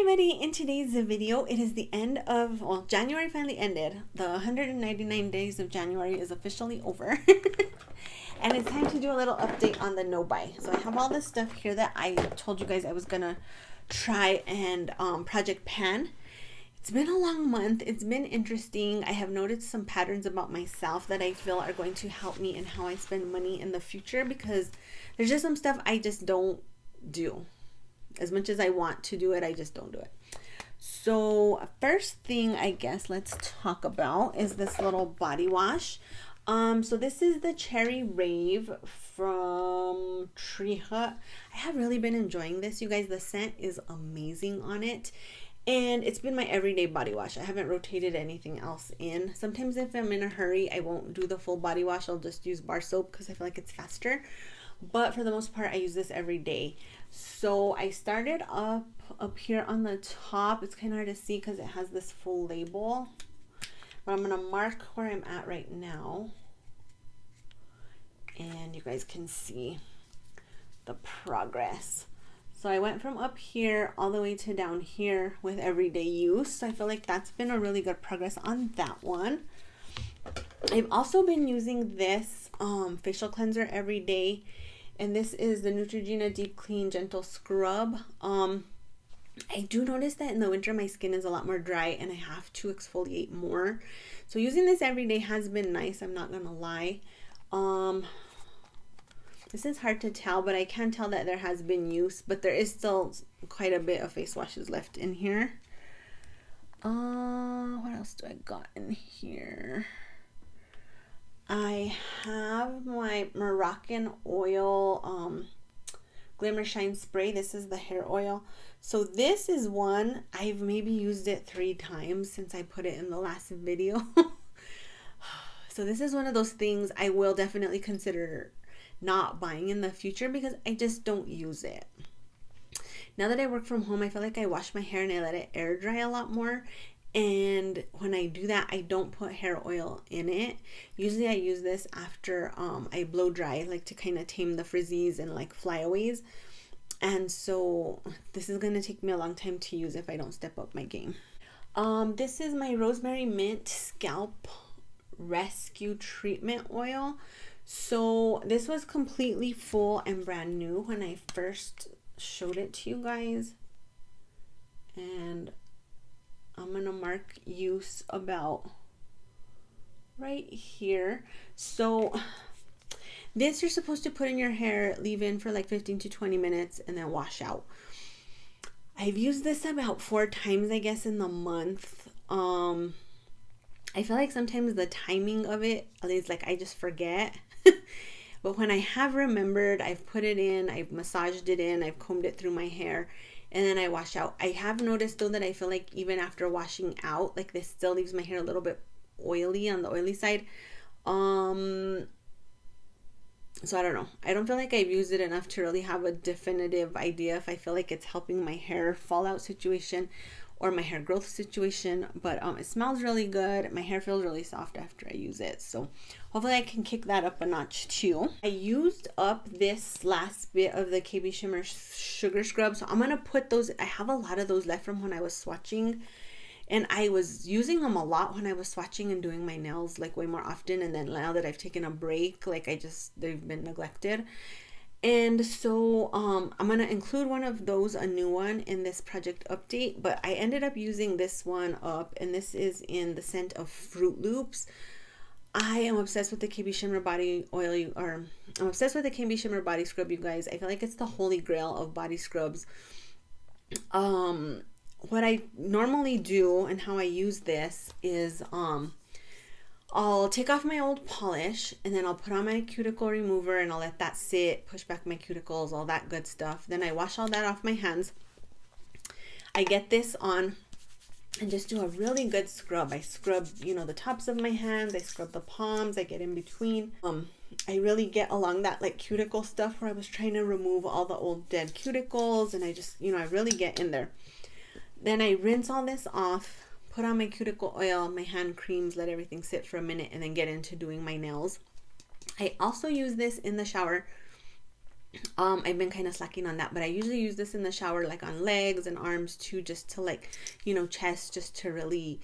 everybody, in today's video, it is the end of, well, January finally ended. The 199 days of January is officially over. And it's time to do a little update on the no buy. So I have all this stuff here that I told you guys I was gonna try and project pan. It's been a long month. It's been interesting. I have noticed some patterns about myself that I feel are going to help me in how I spend money in the future, because there's just some stuff I just don't do. As much as I want to do it, I just don't do it. So first thing I guess let's talk about is this little body wash. So this is the Cherry Rave from Tree Hut. I have really been enjoying this, you guys. The scent is amazing on it. And it's been my everyday body wash. I haven't rotated anything else in. Sometimes if I'm in a hurry, I won't do the full body wash. I'll just use bar soap because I feel like it's faster. But for the most part, I use this every day. So I started up here on the top. It's kind of hard to see because it has this full label. But I'm going to mark where I'm at right now. And you guys can see the progress. So I went from up here all the way to down here with everyday use. So I feel like that's been a really good progress on that one. I've also been using this facial cleanser every day. And this is the Neutrogena Deep Clean Gentle Scrub. I do notice that in the winter my skin is a lot more dry and I have to exfoliate more. So using this every day has been nice, I'm not gonna lie. This is hard to tell, but I can tell that there has been use, but there is still quite a bit of face washes left in here. What else do I got in here? I have my Moroccan oil Glimmer Shine spray. This is the hair oil. So this is one, I've maybe used it 3 times since I put it in the last video. So this is one of those things I will definitely consider not buying in the future because I just don't use it. Now that I work from home, I feel like I wash my hair and I let it air dry a lot more. And when I do that, I don't put hair oil in it. Usually I use this after I blow dry, like to kind of tame the frizzies and like flyaways. And so this is going to take me a long time to use if I don't step up my game. This is my Rosemary Mint Scalp Rescue Treatment Oil. So this was completely full and brand new when I first showed it to you guys. And I'm gonna mark use about right here. So this you're supposed to put in your hair, leave in for like 15 to 20 minutes and then wash out. I've used this about 4 times, I guess, in the month. I feel like sometimes the timing of it is like I just forget. But when I have remembered, I've put it in, I've massaged it in, I've combed it through my hair, and then I wash out. I have noticed though that I feel like even after washing out, like this still leaves my hair a little bit oily, on the oily side. So I don't know. I don't feel like I've used it enough to really have a definitive idea if I feel like it's helping my hair fallout situation or my hair growth situation, but it smells really good. My hair feels really soft after I use it, so hopefully I can kick that up a notch too. I used up this last bit of the KB Shimmer Sugar Scrub, so I'm gonna put those, I have a lot of those left from when I was swatching, and I was using them a lot when I was swatching and doing my nails like way more often, and then now that I've taken a break, like they've been neglected. And so I'm going to include one of those, a new one, in this project update, but I ended up using this one up, and this is in the scent of Fruit Loops. I am obsessed with the KB Shimmer body oil, or I'm obsessed with the KB Shimmer body scrub, you guys. I feel like it's the holy grail of body scrubs. What I normally do and how I use this is I'll take off my old polish and then I'll put on my cuticle remover and I'll let that sit, push back my cuticles, all that good stuff. Then I wash all that off my hands. I get this on and just do a really good scrub. I scrub, you know, the tops of my hands. I scrub the palms. I get in between. I really get along that like cuticle stuff where I was trying to remove all the old dead cuticles, and I just, you know, I really get in there. Then I rinse all this off, put on my cuticle oil, my hand creams, let everything sit for a minute, and then get into doing my nails. I also use this in the shower I've been kind of slacking on that, but I usually use this in the shower, like on legs and arms too, just to like, you know, chest, just to really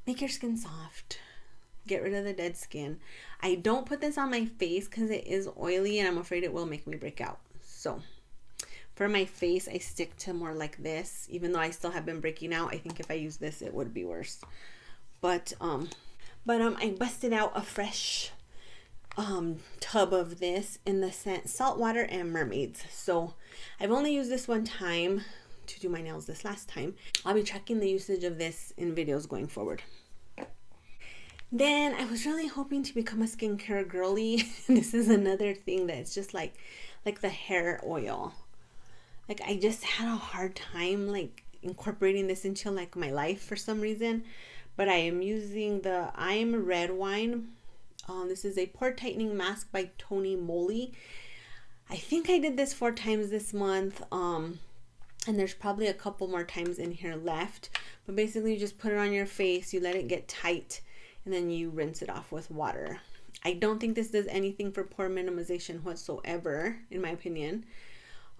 make your skin soft, get rid of the dead skin. I don't put this on my face because it is oily and I'm afraid it will make me break out. So for my face, I stick to more like this. Even though I still have been breaking out, I think if I use this, it would be worse. But I busted out a fresh tub of this in the scent Saltwater and Mermaids. So I've only used this one time to do my nails this last time. I'll be tracking the usage of this in videos going forward. Then I was really hoping to become a skincare girly. This is another thing that's just like the hair oil. Like I just had a hard time like incorporating this into like my life for some reason. But I am using the I'm Red Wine. This is a pore tightening mask by Tony Moly. I think I did this 4 times this month. And there's probably a couple more times in here left. But basically you just put it on your face, you let it get tight, and then you rinse it off with water. I don't think this does anything for pore minimization whatsoever, in my opinion.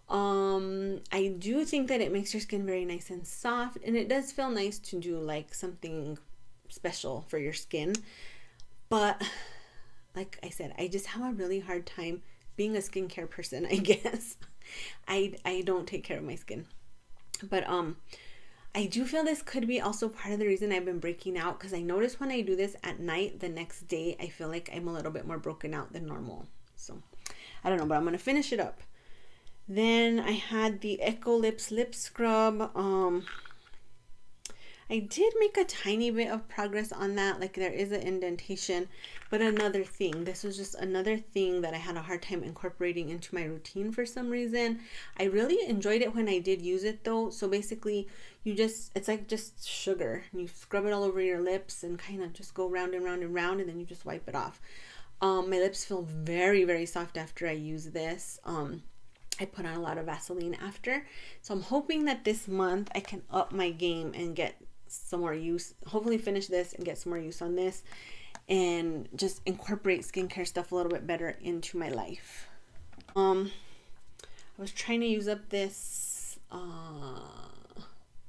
I do think that it makes your skin very nice and soft, and it does feel nice to do like something special for your skin. But like I said, I just have a really hard time being a skincare person, I guess. I don't take care of my skin. But I do feel this could be also part of the reason I've been breaking out, because I notice when I do this at night, the next day I feel like I'm a little bit more broken out than normal. So I don't know, but I'm gonna finish it up. Then I had the Eco Lips lip scrub. I did make a tiny bit of progress on that. Like there is an indentation, but another thing, this was just another thing that I had a hard time incorporating into my routine for some reason. I really enjoyed it when I did use it though. So basically it's like just sugar. You scrub it all over your lips and kind of just go round and round and round, and then you just wipe it off. My lips feel very, very soft after I use this. I put on a lot of Vaseline after. So I'm hoping that this month I can up my game and get some more use. Hopefully finish this and get some more use on this and just incorporate skincare stuff a little bit better into my life. I was trying to use up this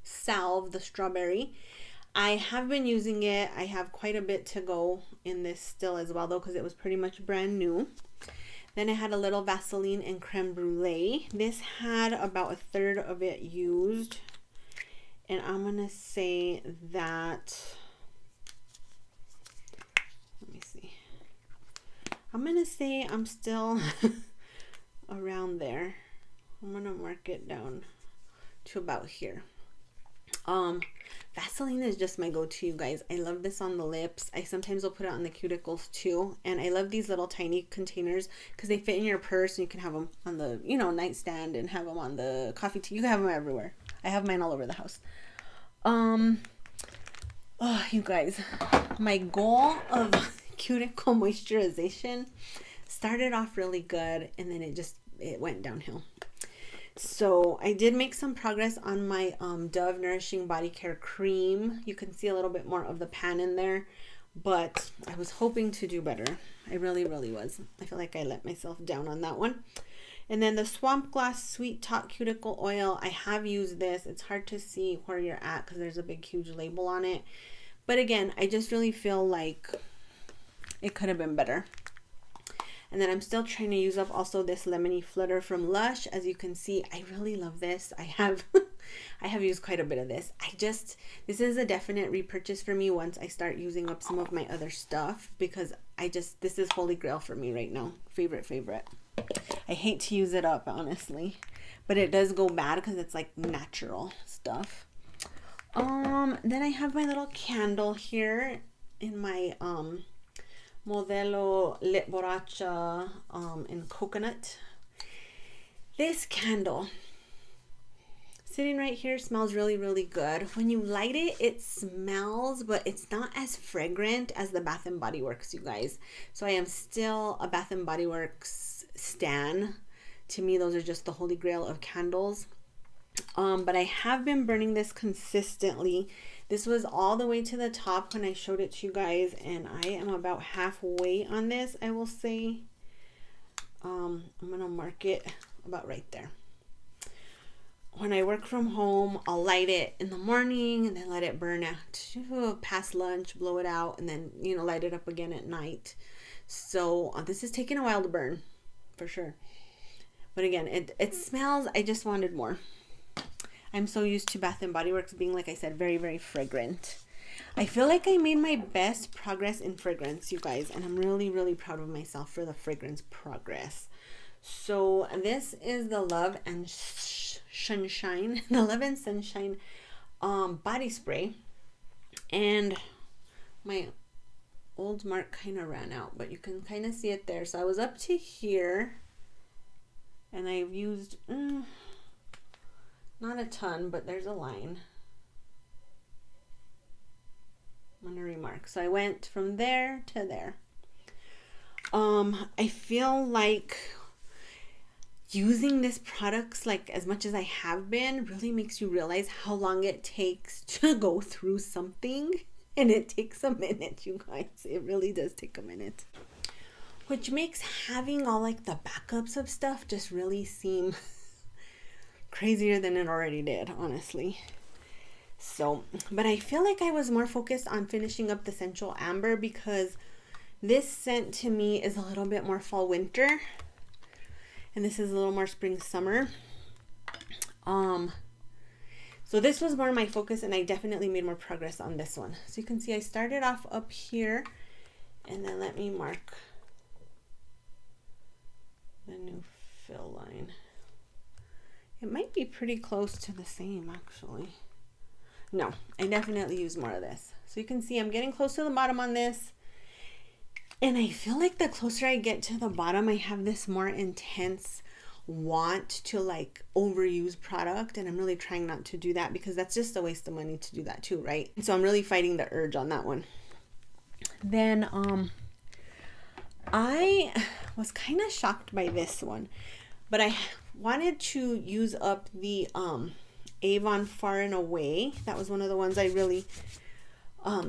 salve, the strawberry. I have been using it. I have quite a bit to go in this still as well though, because it was pretty much brand new. Then I had a little Vaseline and creme brulee. This had about 1/3 of it used. And I'm going to say that, let me see. I'm going to say I'm still around there. I'm going to mark it down to about here. Vaseline is just my go-to, you guys. I love this on the lips. I sometimes will put it on the cuticles too. And I love these little tiny containers because they fit in your purse, and you can have them on the, you know, nightstand, and have them on the coffee table. You can have them everywhere. I have mine all over the house. Oh, you guys, my goal of cuticle moisturization started off really good, and then it went downhill. So I did make some progress on my Dove Nourishing Body Care Cream. You can see a little bit more of the pan in there, but I was hoping to do better. I really, really was. I feel like I let myself down on that one. And then the Swamp Gloss Sweet Talk Cuticle Oil. I have used this. It's hard to see where you're at because there's a big, huge label on it. But again, I just really feel like it could have been better. And then I'm still trying to use up also this Lemony Flutter from Lush. As you can see, I really love this. I have used quite a bit of this. This is a definite repurchase for me once I start using up some of my other stuff, because this is holy grail for me right now. Favorite. I hate to use it up, honestly, but it does go bad because it's like natural stuff. Then I have my little candle here in my Modelo Lit Borracha in coconut. This candle sitting right here smells really, really good. When you light it, it smells, but it's not as fragrant as the Bath & Body Works, you guys. So I am still a Bath & Body Works stan. To me, those are just the holy grail of candles. But I have been burning this consistently. This was all the way to the top when I showed it to you guys, and I am about halfway on this, I will say. I'm gonna mark it about right there. When I work from home, I'll light it in the morning and then let it burn out past lunch, blow it out, and then, you know, light it up again at night. So this is taking a while to burn for sure. But again, it smells, I just wanted more. I'm so used to Bath & Body Works being, like I said, very, very fragrant. I feel like I made my best progress in fragrance, you guys, and I'm really, really proud of myself for the fragrance progress. So this is the Love and Sunshine, the Love and Sunshine body spray. And my old mark kind of ran out, but you can kind of see it there. So I was up to here, and I've used not a ton, but there's a line. I'm gonna remark. So I went from there to there. I feel like using this products, like as much as I have been, really makes you realize how long it takes to go through something. And it takes a minute, you guys. It really does take a minute. Which makes having all like the backups of stuff just really seem crazier than it already did, honestly. So, but I feel like I was more focused on finishing up the Sensual Amber because this scent to me is a little bit more fall winter. And this is a little more spring summer. So this was more my focus, and I definitely made more progress on this one. So you can see I started off up here, and then let me mark the new fill line. It might be pretty close to the same, actually. No, I definitely use more of this. So you can see I'm getting close to the bottom on this. And I feel like the closer I get to the bottom, I have this more intense want to like overuse product. And I'm really trying not to do that because that's just a waste of money to do that too, right? So I'm really fighting the urge on that one. Then I was kind of shocked by this one. But I wanted to use up the Avon Far and Away. That was one of the ones I really...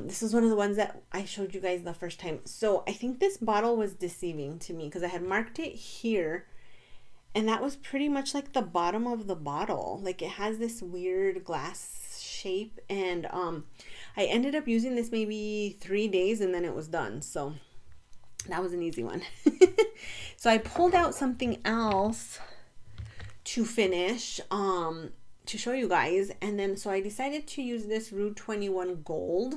this is one of the ones that I showed you guys the first time. So I think this bottle was deceiving to me because I had marked it here. And that was pretty much like the bottom of the bottle. Like it has this weird glass shape. And I ended up using this maybe 3 days and then it was done. So that was an easy one. So I pulled out something else to finish to show you guys. And then so I decided to use this Rue 21 Gold.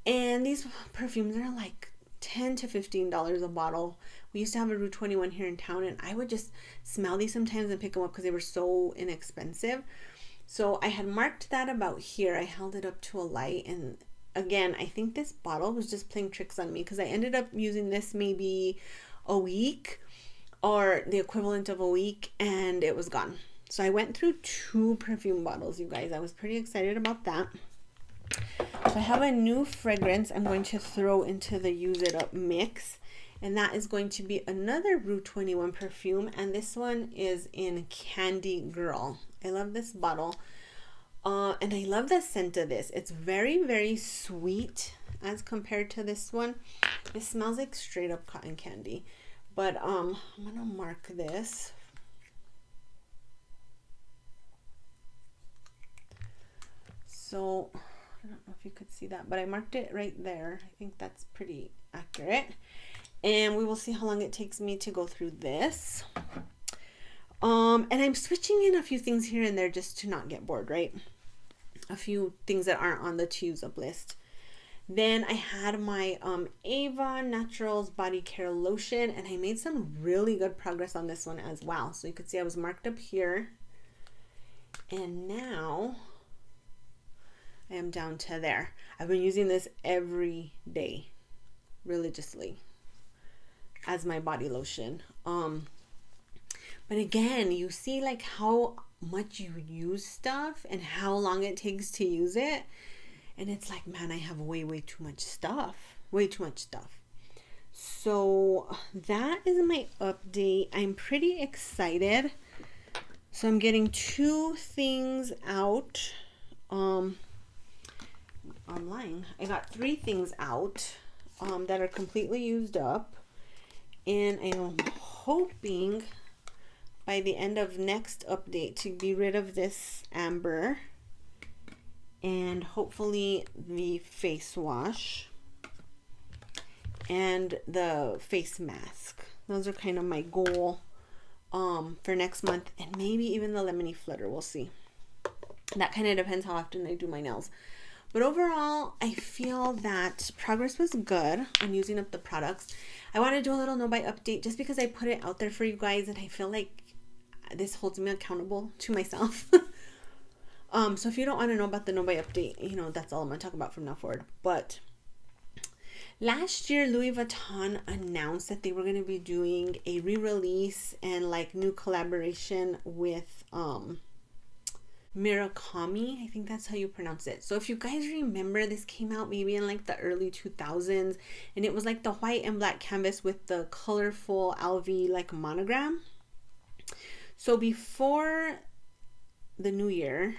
And these perfumes are like $10 to $15 a bottle. We used to have a Rue 21 here in town, and I would just smell these sometimes and pick them up because they were so inexpensive. So I had marked that about here. I held it up to a light, and again, I think this bottle was just playing tricks on me because I ended up using this maybe a week or the equivalent of a week, and it was gone. So I went through 2 perfume bottles, you guys. I was pretty excited about that. So I have a new fragrance I'm going to throw into the Use It Up mix. And that is going to be another Rue 21 perfume. And this one is in Candy Girl. I love this bottle. And I love the scent of this. It's very, very sweet as compared to this one. It smells like straight up cotton candy. But I'm going to mark this. So I don't know if you could see that, but I marked it right there. I think that's pretty accurate. And we will see how long it takes me to go through this. And I'm switching in a few things here and there just to not get bored, right? A few things that aren't on the to use up list. Then I had my Avon Naturals Body Care Lotion, and I made some really good progress on this one as well. So you could see I was marked up here. And now I am down to there. I've been using this every day, religiously, as my body lotion. But again, you see like how much you use stuff and how long it takes to use it. And it's like, man, I have way too much stuff. Way too much stuff. So that is my update. I'm pretty excited. So I'm getting 2 things out. I'm lying. I got 3 things out that are completely used up. And I'm hoping by the end of next update to be rid of this amber and hopefully the face wash and the face mask. Those are kind of my goal for next month, and maybe even the lemony flutter. We'll see. That kind of depends how often I do my nails. But overall, I feel that progress was good on using up the products. I want to do a little no buy update just because I put it out there for you guys, and I feel like this holds me accountable to myself. So if you don't want to know about the no buy update, you know, that's all I'm going to talk about from now forward. But last year, Louis Vuitton announced that they were going to be doing a re-release and like new collaboration with Murakami. I think that's how you pronounce it. So if you guys remember, this came out maybe in like the early 2000s, and it was like the white and black canvas with the colorful LV like monogram. So before the new year,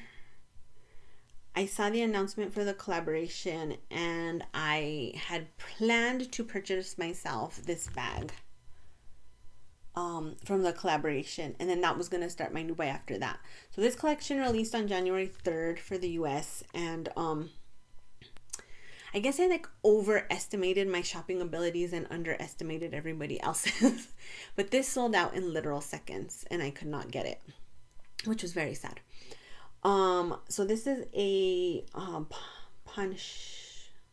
I saw the announcement for the collaboration, and I had planned to purchase myself this bag from the collaboration, and then that was going to start my new buy after that. So this collection released on January 3rd for the US, and I guess I like overestimated my shopping abilities and underestimated everybody else's. But this sold out in literal seconds, and I could not get it, which was very sad. So this is a I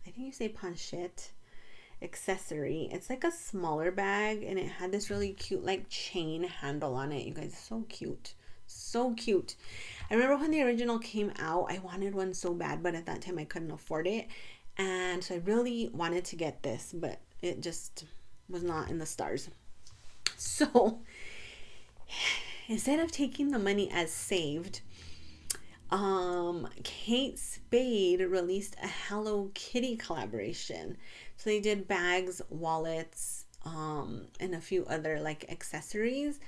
think you say planchette accessory. It's like a smaller bag, and it had this really cute like chain handle on it. You guys, so cute. So cute. I remember when the original came out, I wanted one so bad, but at that time I couldn't afford it. And so I really wanted to get this, but it just was not in the stars. So instead of taking the money as saved, Kate Spade released a Hello Kitty collaboration. So they did bags, wallets, and a few other like accessories.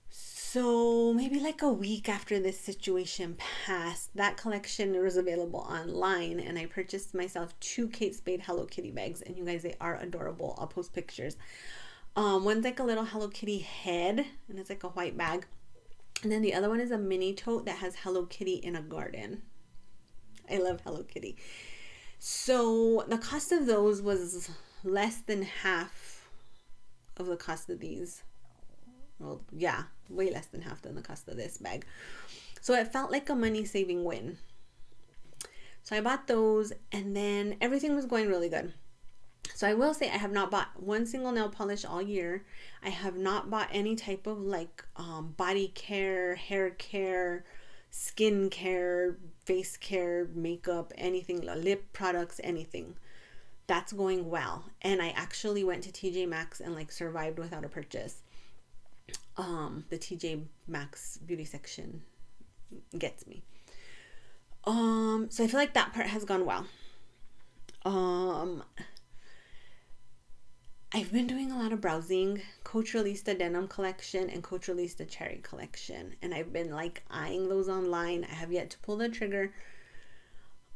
So maybe like a week after this situation passed, that collection was available online, and I purchased myself 2 Kate Spade Hello Kitty bags, and you guys, they are adorable. I'll post pictures. One's like a little Hello Kitty head, and it's like a white bag. And then the other one is a mini tote that has Hello Kitty in a garden. I love Hello Kitty. So the cost of those was less than half of the cost of these. Well, yeah, way less than half than the cost of this bag. So it felt like a money saving win. So I bought those, and then everything was going really good. So I will say I have not bought one single nail polish all year. I have not bought any type of like body care, hair care, skin care, face care, makeup, anything, lip products, anything. That's going well. And I actually went to TJ Maxx and like survived without a purchase. The TJ Maxx beauty section gets me. So I feel like that part has gone well. I've been doing a lot of browsing. Coach released a denim collection and Coach released a cherry collection, and I've been like eyeing those online. I have yet to pull the trigger.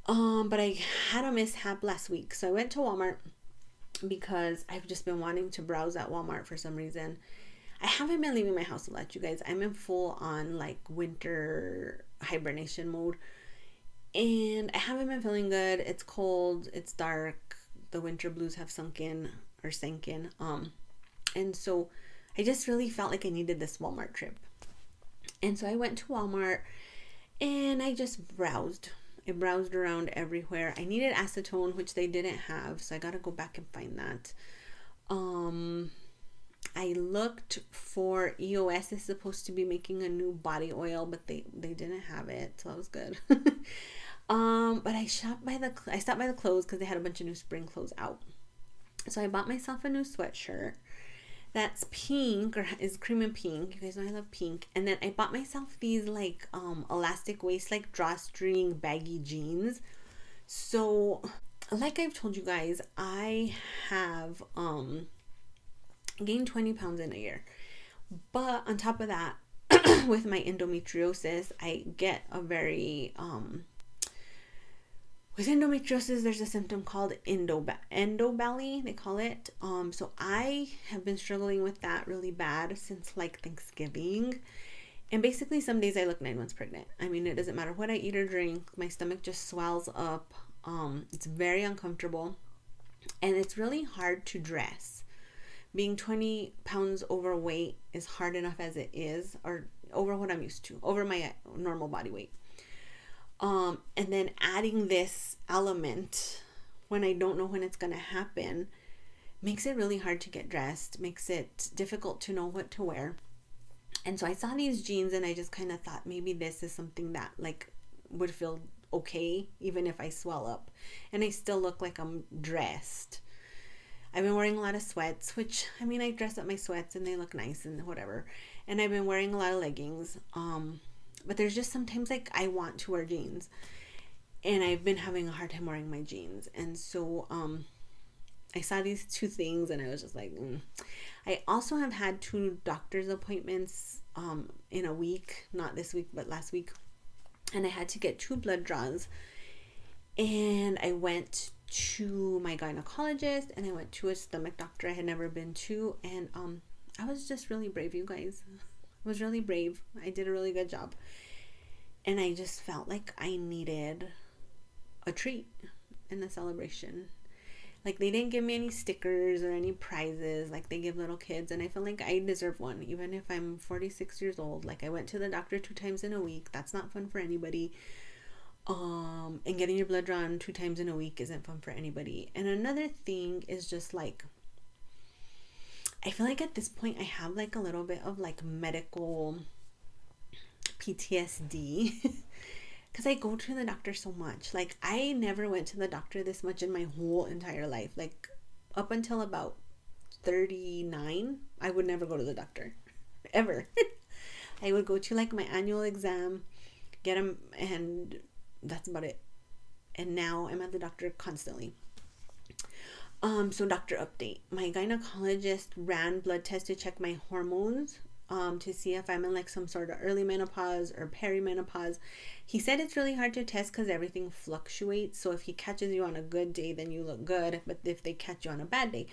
But I had a mishap last week, so I went to Walmart because I've just been wanting to browse at Walmart for some reason. I haven't been leaving my house a lot, you guys. I'm in full on like winter hibernation mode, and I haven't been feeling good. It's cold, it's dark, the winter blues have sank in. And so I just really felt like I needed this Walmart trip. And so I went to Walmart and I just browsed. I browsed around everywhere. I needed acetone, which they didn't have, so I gotta go back and find that. I looked for EOS is supposed to be making a new body oil, but they didn't have it, so that was good. But I stopped by the clothes because they had a bunch of new spring clothes out. So I bought myself a new sweatshirt that's pink, or is cream and pink. You guys know I love pink. And then I bought myself these like elastic waist, like drawstring baggy jeans. So like I've told you guys, I have gained 20 pounds in a year. But on top of that, with my endometriosis, I get a very With endometriosis, there's a symptom called endobelly, they call it. So I have been struggling with that really bad since like Thanksgiving. And basically, some days I look 9 months pregnant. I mean, it doesn't matter what I eat or drink, my stomach just swells up. It's very uncomfortable, and it's really hard to dress. Being 20 pounds overweight is hard enough as it is, or over what I'm used to, over my normal body weight. And then adding this element when I don't know when it's going to happen makes it really hard to get dressed, makes it difficult to know what to wear. And so I saw these jeans and I just kind of thought maybe this is something that like would feel okay even if I swell up and I still look like I'm dressed. I've been wearing a lot of sweats, which I mean, I dress up my sweats and they look nice and whatever. And I've been wearing a lot of leggings. But there's just sometimes like I want to wear jeans and I've been having a hard time wearing my jeans. And so I saw these two things and I was just like, I also have had 2 doctor's appointments in a week, not this week, but last week. And I had to get 2 blood draws. And I went to my gynecologist and I went to a stomach doctor I had never been to. And I was just really brave, you guys. I was really brave. I did a really good job. And I just felt like I needed a treat in the celebration. Like they didn't give me any stickers or any prizes like they give little kids. And I feel like I deserve one, even if I'm 46 years old. Like I went to the doctor 2 times in a week. That's not fun for anybody. And getting your blood drawn 2 times in a week isn't fun for anybody. And another thing is just like, I feel like at this point I have like a little bit of like medical PTSD because I go to the doctor so much. Like I never went to the doctor this much in my whole entire life. Like up until about 39, I would never go to the doctor ever. I would go to like my annual exam, get them, and that's about it. And now I'm at the doctor constantly. So doctor update. My gynecologist ran blood tests to check my hormones, to see if I'm in like some sort of early menopause or perimenopause. He said it's really hard to test because everything fluctuates. So if he catches you on a good day, then you look good. But if they catch you on a bad day.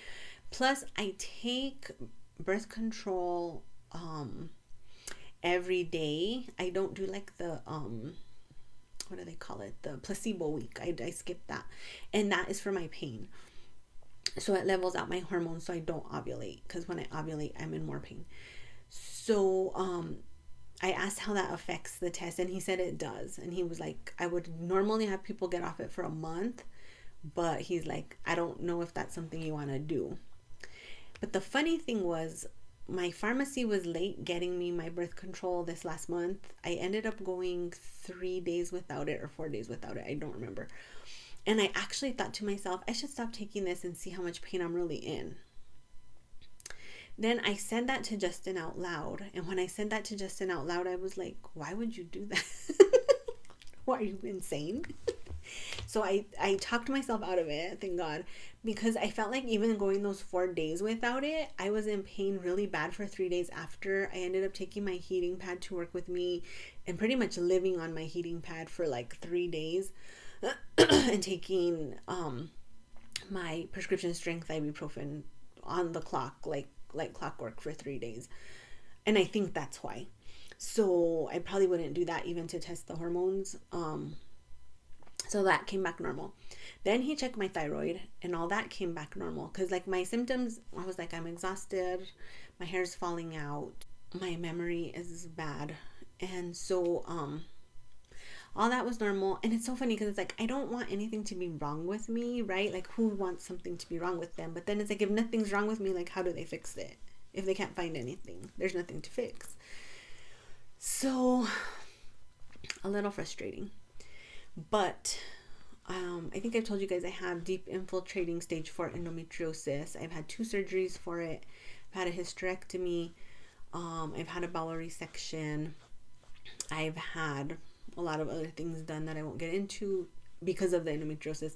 Plus, I take birth control every day. I don't do like the what do they call it? The placebo week. I skip that. And that is for my pain. So it levels out my hormones so I don't ovulate, because when I ovulate, I'm in more pain. So I asked how that affects the test, and he said it does. And he was like, I would normally have people get off it for a month, but he's like, I don't know if that's something you want to do. But the funny thing was, my pharmacy was late getting me my birth control this last month. I ended up going 3 days without it or 4 days without it. I don't remember. And I actually thought to myself, I should stop taking this and see how much pain I'm really in. Then I said that to Justin out loud. And when I said that to Justin out loud, I was like, why would you do that? Why, are you insane? So I talked myself out of it, thank God. Because I felt like even going those 4 days without it, I was in pain really bad for 3 days after. I ended up taking my heating pad to work with me and pretty much living on my heating pad for like 3 days. And taking my prescription strength ibuprofen on the clock, like clockwork, for 3 days. And I think that's why. So I probably wouldn't do that even to test the hormones. So that came back normal. Then he checked my thyroid and all that came back normal. Because like my symptoms, I was like, I'm exhausted, my hair's falling out, my memory is bad. And so all that was normal. And it's so funny because it's like, I don't want anything to be wrong with me, right? Like, who wants something to be wrong with them? But then it's like, if nothing's wrong with me, like, how do they fix it? If they can't find anything, there's nothing to fix. So a little frustrating. But I think I've told you guys I have deep infiltrating stage 4 endometriosis. I've had 2 surgeries for it. I've had a hysterectomy. I've had a bowel resection. I've had a lot of other things done that I won't get into because of the endometriosis.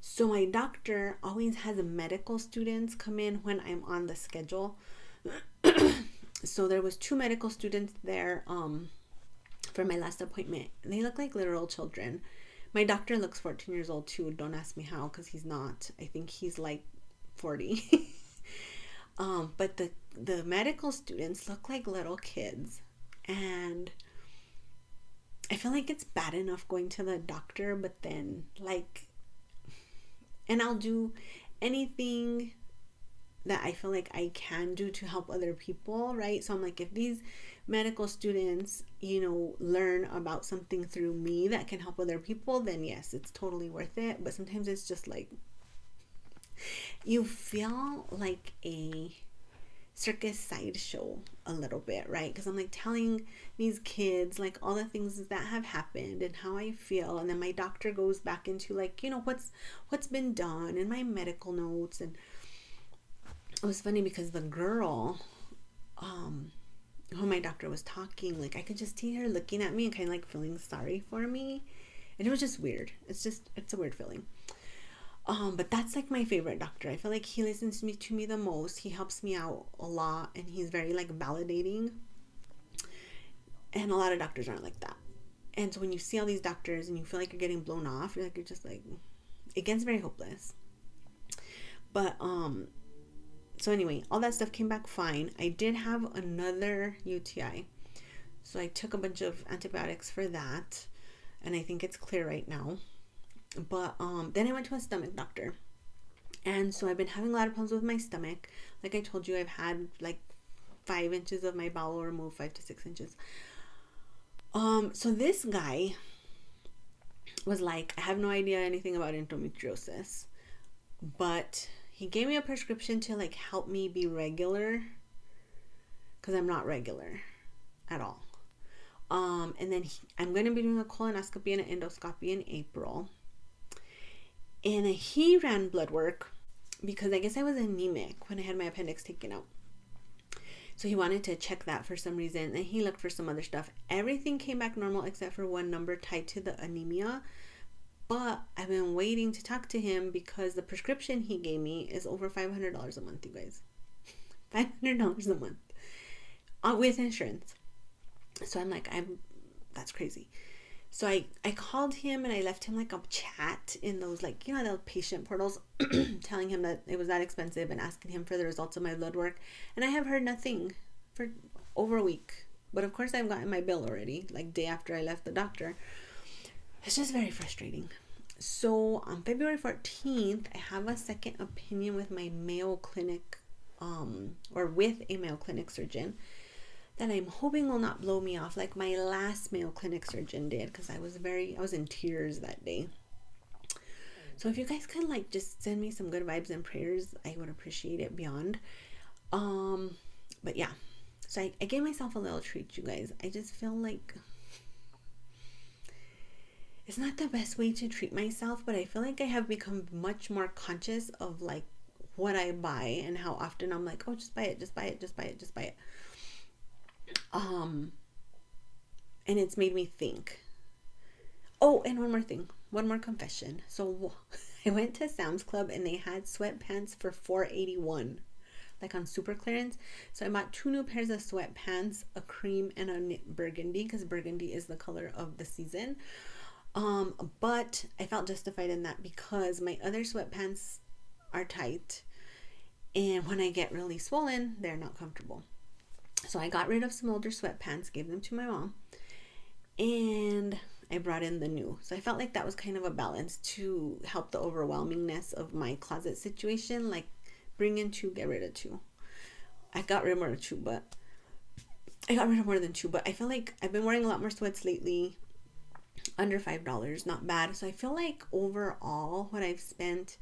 So my doctor always has medical students come in when I'm on the schedule. So there was 2 medical students there for my last appointment. They look like literal children, My doctor looks 14 years old too. Don't ask me how, because he's not. I think he's like 40. But the medical students look like little kids. And I feel like it's bad enough going to the doctor, but then like, and I'll do anything that I feel like I can do to help other people, right? So I'm like, if these medical students, learn about something through me that can help other people, then yes, it's totally worth it. But sometimes it's just like, you feel like a circus sideshow a little bit, right? Because I'm like telling these kids like all the things that have happened and how I feel, and then my doctor goes back into like, what's been done and my medical notes. And it was funny because the girl who my doctor was talking, like I could just see her looking at me and kind of like feeling sorry for me, and it was just weird. It's a weird feeling. But that's like my favorite doctor. I feel like he listens to me the most. He helps me out a lot, and he's very like validating. And a lot of doctors aren't like that. And so when you see all these doctors and you feel like you're getting blown off, you're just like, it gets very hopeless. But so anyway, all that stuff came back fine. I did have another UTI, so I took a bunch of antibiotics for that, and I think it's clear right now. But then I went to a stomach doctor, and so I've been having a lot of problems with my stomach. Like I told you, I've had like 5 inches of my bowel removed, 5 to 6 inches. So this guy was like, I have no idea anything about endometriosis, but he gave me a prescription to like help me be regular, because I'm not regular at all. And then I'm going to be doing a colonoscopy and an endoscopy in April. And he ran blood work because I guess I was anemic when I had my appendix taken out. So he wanted to check that for some reason, and he looked for some other stuff. Everything came back normal except for one number tied to the anemia. But I've been waiting to talk to him because the prescription he gave me is over $500 a month, you guys. $500 a month with insurance. So I'm like, that's crazy. So I called him and I left him like a chat in those like, the patient portals telling him that it was that expensive and asking him for the results of my blood work. And I have heard nothing for over a week. But of course I've gotten my bill already, like day after I left the doctor. It's just very frustrating. So on February 14th, I have a second opinion with my Mayo Clinic, or with a Mayo Clinic surgeon, that I'm hoping will not blow me off like my last Mayo Clinic surgeon did, because I was in tears that day. So if you guys could like just send me some good vibes and prayers, I would appreciate it beyond. But yeah, so I gave myself a little treat, you guys. I just feel like it's not the best way to treat myself, but I feel like I have become much more conscious of like what I buy and how often I'm like, oh, just buy it, just buy it, just buy it, just buy it. And it's made me think. Oh, and one more confession. So I went to Sam's Club and they had sweatpants for $4.81, like on super clearance. So I bought 2 new pairs of sweatpants, a cream and a burgundy, because burgundy is the color of the season. But I felt justified in that because my other sweatpants are tight, and when I get really swollen, they're not comfortable. So I got rid of some older sweatpants, gave them to my mom, and I brought in the new. So I felt like that was kind of a balance to help the overwhelmingness of my closet situation. Like, bring in 2, get rid of 2. I got rid of more than 2, but I feel like I've been wearing a lot more sweats lately. Under $5, not bad. So I feel like overall what I've spent,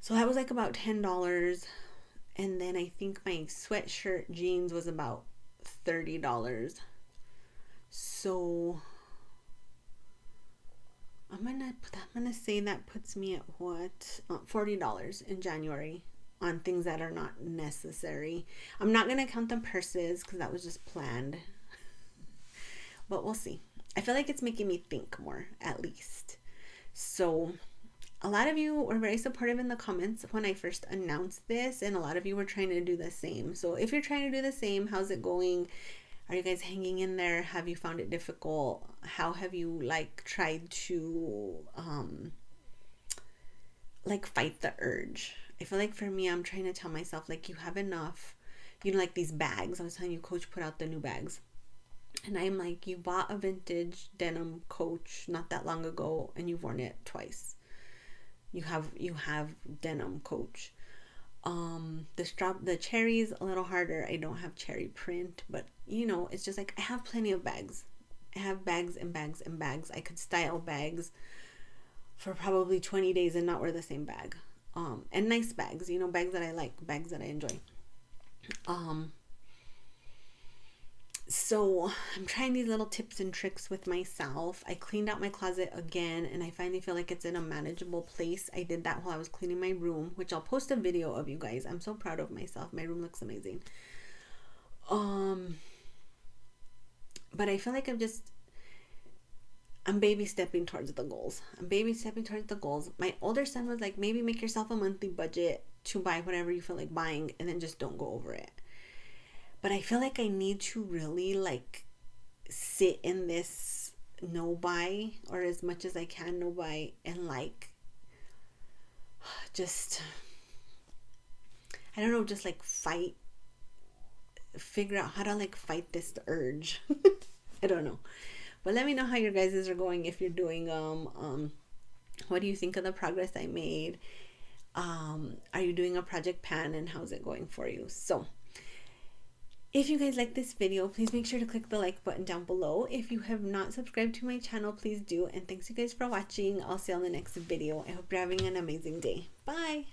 so that was like about $10. And then I think my sweatshirt jeans was about $30. So I'm gonna say that puts me at what, $40 in January on things that are not necessary. I'm not gonna count the purses because that was just planned, but we'll see. I feel like it's making me think more, at least. So a lot of you were very supportive in the comments when I first announced this, and a lot of you were trying to do the same. So if you're trying to do the same, how's it going? Are you guys hanging in there? Have you found it difficult? How have you like tried to like fight the urge? I feel like for me, I'm trying to tell myself like you have enough. You know, like these bags. I was telling you, Coach put out the new bags. And I'm like, you bought a vintage denim Coach not that long ago and you've worn it twice. You have denim Coach. The cherry's a little harder. I don't have cherry print, but you know, it's just like I have plenty of bags. I have bags and bags and bags. I could style bags for probably 20 days and not wear the same bag. And nice bags, you know, bags that I like, bags that I enjoy. So I'm trying these little tips and tricks with myself. I cleaned out my closet again and I finally feel like it's in a manageable place. I did that while I was cleaning my room, which I'll post a video of, you guys. I'm so proud of myself. My room looks amazing. But I feel like I'm baby stepping towards the goals. My older son was like, maybe make yourself a monthly budget to buy whatever you feel like buying and then just don't go over it. But I feel like I need to really like sit in this no buy, or as much as I can no buy, and like just, I don't know, just like figure out how to like fight this urge. I don't know. But let me know how your guys are going if you're doing what do you think of the progress I made? Are you doing a project pan and how's it going for you? So if you guys like this video, please make sure to click the like button down below. If you have not subscribed to my channel, please do. And thanks you guys for watching. I'll see you on the next video. I hope you're having an amazing day. Bye.